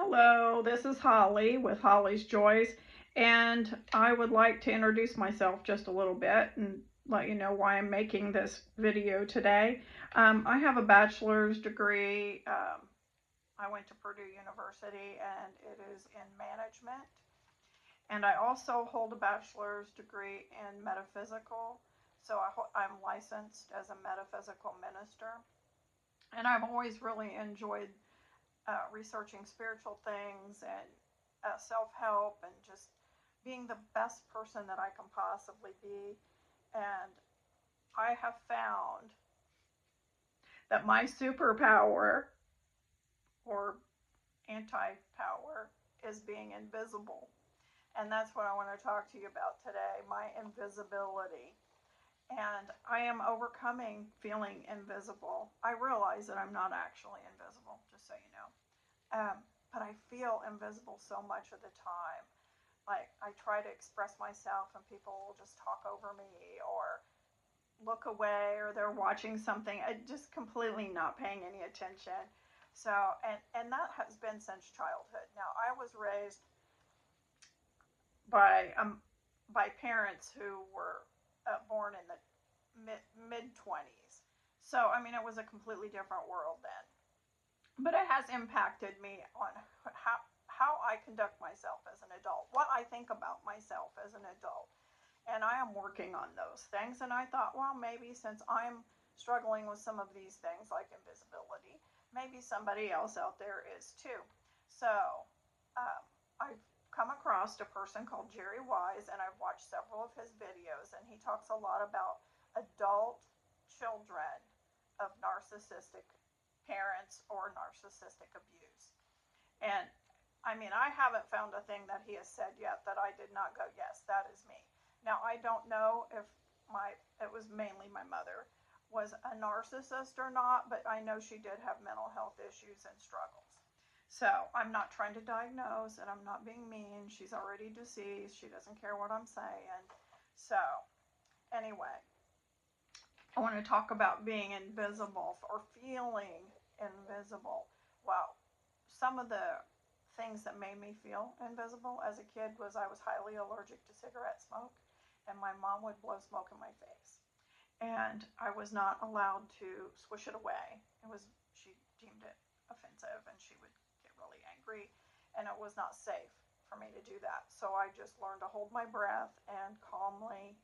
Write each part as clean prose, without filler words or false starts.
Hello, this is Holly with Holly's Joys, and I would like to introduce myself just a little bit and let you know why I'm making this video today. I have a bachelor's degree. I went to Purdue University and it is in management. And I also hold a bachelor's degree in metaphysical. So I'm licensed as a metaphysical minister. And I've always really enjoyed researching spiritual things and self-help and just being the best person that I can possibly be. And I have found that my superpower or anti-power is being invisible. And that's what I want to talk to you about today, my invisibility. And I am overcoming feeling invisible. I realize that I'm not actually invisible, just so you know. But I feel invisible so much of the time. Like, I try to express myself and people will just talk over me or look away, or they're watching something, just completely not paying any attention. So, and that has been since childhood. Now, I was raised by parents who were born in the mid 20s. So, I mean, it was a completely different world then. But it has impacted me on how I conduct myself as an adult, what I think about myself as an adult. And I am working on those things. And I thought, well, maybe since I'm struggling with some of these things like invisibility, maybe somebody else out there is too. So I've come across a person called Jerry Wise, and I've watched several of his videos, and he talks a lot about adult children of narcissistic parents or narcissistic abuse. And I mean, I haven't found a thing that he has said yet that I did not go, yes, that is me. Now, I don't know if it was mainly my mother, was a narcissist or not, but I know she did have mental health issues and struggles. So I'm not trying to diagnose, and I'm not being mean. She's already deceased. She doesn't care what I'm saying. So anyway, I want to talk about being invisible or feeling invisible. Well, some of the things that made me feel invisible as a kid was I was highly allergic to cigarette smoke, and my mom would blow smoke in my face. And I was not allowed to swish it away. She deemed it offensive, and she would get really angry, and it was not safe for me to do that. So I just learned to hold my breath and calmly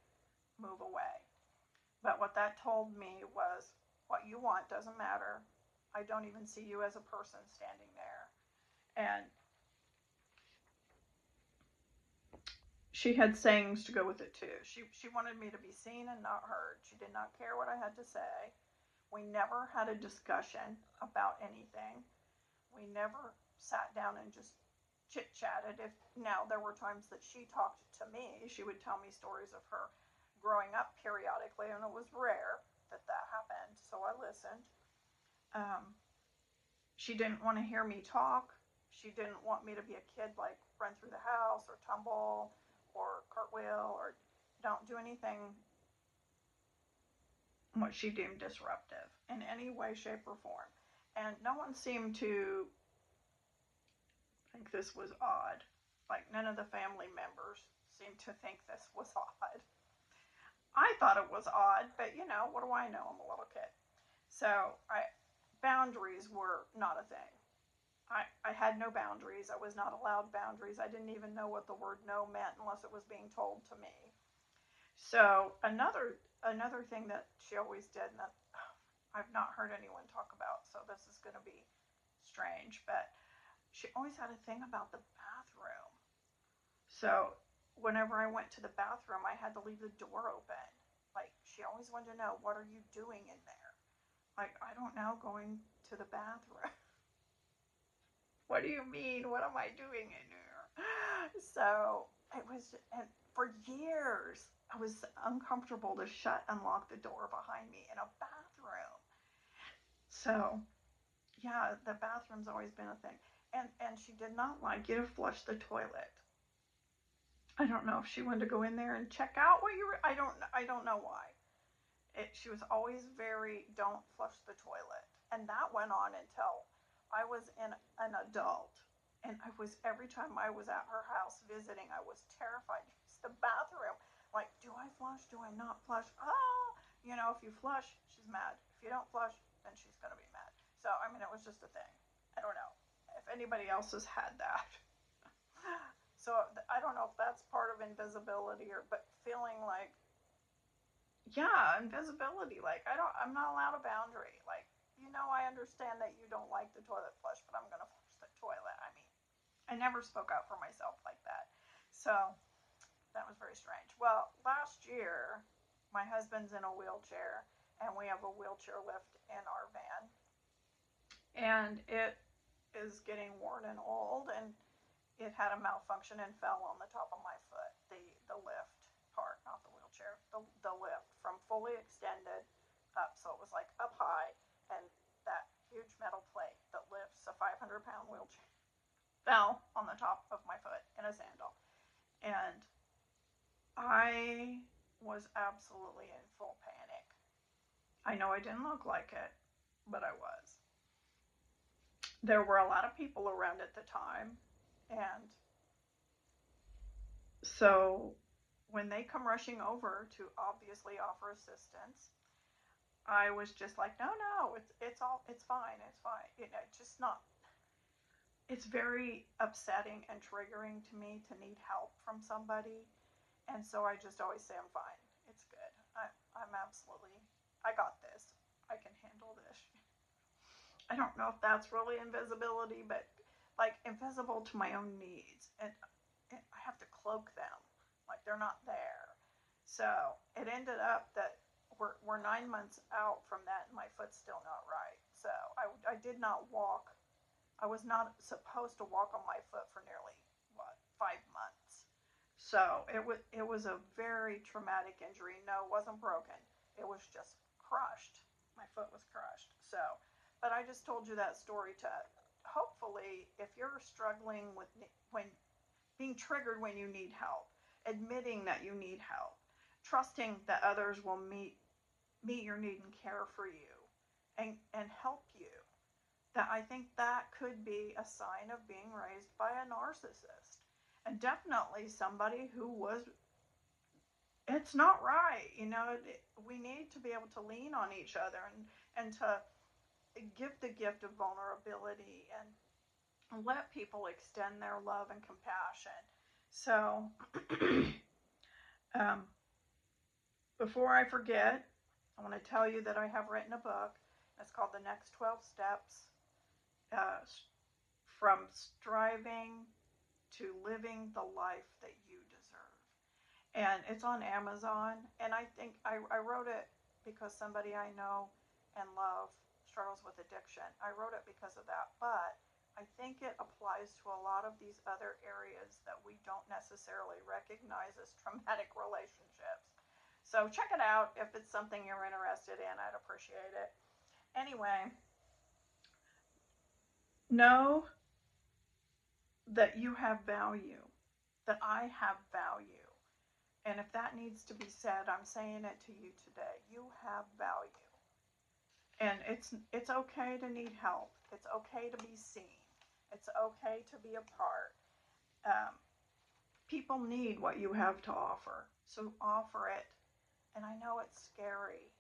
move away. But what that told me was, what you want doesn't matter. I don't even see you as a person standing there. And she had sayings to go with it too. She wanted me to be seen and not heard. She did not care what I had to say. We never had a discussion about anything. We never sat down and just chit-chatted. If now there were times that she talked to me, she would tell me stories of her growing up periodically, and it was rare that happened, so I listened. She didn't want to hear me talk. She didn't want me to be a kid, like run through the house or tumble or cartwheel or don't do anything what she deemed disruptive in any way, shape, or form. And no one seemed to think this was odd. Like, none of the family members seemed to think this was odd. I thought it was odd, but you know, what do I know? I'm a little kid. So boundaries were not a thing. I had no boundaries. I was not allowed boundaries. I didn't even know what the word no meant unless it was being told to me. So another thing that she always did, and that I've not heard anyone talk about, so this is going to be strange, but she always had a thing about the bathroom. So whenever I went to the bathroom, I had to leave the door open. Like, she always wanted to know, what are you doing in there? Like, I don't know, going to the bathroom. What do you mean? What am I doing in here? So it was, and for years, I was uncomfortable to shut and lock the door behind me in a bathroom. So yeah, the bathroom's always been a thing. And she did not like you to flush the toilet. I don't know if she wanted to go in there and check out what you were. I don't know why. She was always very, don't flush the toilet. And that went on until I was an adult. And every time I was at her house visiting, I was terrified to use the bathroom. Like, do I flush? Do I not flush? Oh, if you flush, she's mad. If you don't flush, then she's going to be mad. So, I mean, it was just a thing. I don't know if anybody else has had that. So, I don't know if that's part of invisibility but feeling like, yeah, invisibility. Like, I'm not allowed a boundary. Like, I understand that you don't like the toilet flush, but I'm going to flush the toilet. I mean, I never spoke out for myself like that. So that was very strange. Well, last year, my husband's in a wheelchair, and we have a wheelchair lift in our van. And it is getting worn and old, and it had a malfunction and fell on the top of my foot. The lift part, not the wheelchair, the lift from fully extended up. So it was like up high, and that huge metal plate that lifts a 500-pound wheelchair fell on the top of my foot in a sandal. And I was absolutely in full panic. I know I didn't look like it, but I was. There were a lot of people around at the time, and so when they come rushing over to obviously offer assistance, I was just like, no, it's fine, it's fine. Just not. It's very upsetting and triggering to me to need help from somebody. And so I just always say, I'm fine. It's good. I'm absolutely, I got this. I can handle this. I don't know if that's really invisibility, but like invisible to my own needs. And I have to cloak them like they're not there. So it ended up that we're 9 months out from that, and my foot's still not right. So I did not walk. I was not supposed to walk on my foot for nearly, 5 months. So it was a very traumatic injury. No, it wasn't broken. It was just crushed. My foot was crushed. So, but I just told you that story to hopefully, if you're struggling with when being triggered when you need help, admitting that you need help, trusting that others will meet your need and care for you, and help you. That I think that could be a sign of being raised by a narcissist, and definitely somebody who was. It's not right, we need to be able to lean on each other, and to give the gift of vulnerability, and let people extend their love and compassion. So, um, before I forget, I want to tell you that I have written a book. It's called The Next 12 Steps, uh, from Striving to Living the Life That You Deserve. And it's on Amazon. And I think I wrote it because somebody I know and love struggles with addiction. I wrote it because of that. But I think it applies to a lot of these other areas that we don't necessarily recognize as traumatic relationships. So check it out if it's something you're interested in. I'd appreciate it. Anyway, know that you have value, that I have value. And if that needs to be said, I'm saying it to you today. You have value. And it's okay to need help. It's okay to be seen. It's okay to be a part. Um, People need what you have to offer. So offer it. And I know it's scary,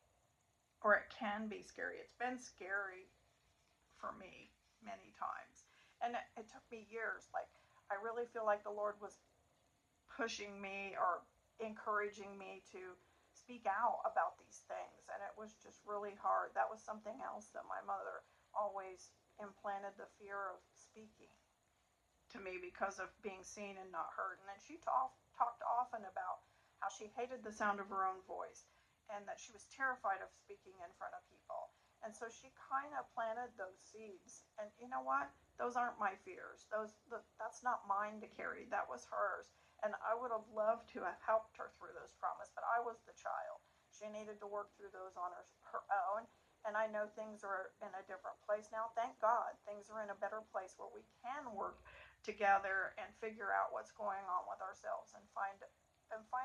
or it can be scary. It's been scary for me many times. And it took me years. Like, I really feel like the Lord was pushing me or encouraging me to speak out about these things. And it was just really hard. That was something else that my mother always implanted, the fear of speaking to me because of being seen and not heard. And then she talked often about how she hated the sound of her own voice, and that she was terrified of speaking in front of people. And so she kind of planted those seeds. And you know what? Those aren't my fears. That's not mine to carry. That was hers. And I would have loved to have helped her through those traumas, but I was the child. She needed to work through those on her own. And I know things are in a different place now. Thank God, things are in a better place where we can work together and figure out what's going on with ourselves, and find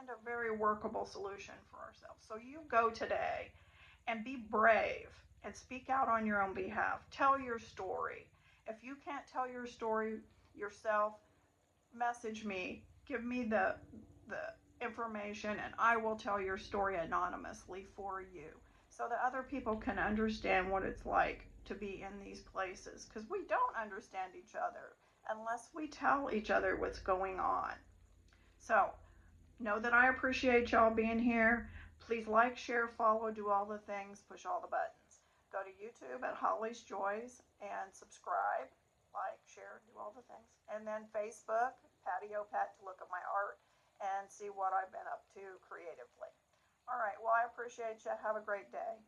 a very workable solution for ourselves. So you go today and be brave and speak out on your own behalf. Tell your story. If you can't tell your story, yourself, message me, give me the information, and I will tell your story anonymously for you so that other people can understand what it's like to be in these places, because we don't understand each other unless we tell each other what's going on. So know that I appreciate y'all being here. Please like, share, follow, do all the things, push all the buttons. Go to YouTube at Holly's Joys and subscribe, like, share, do all the things. And then Facebook, Patio Pat, to look at my art and see what I've been up to creatively. All right, well, I appreciate you. Have a great day.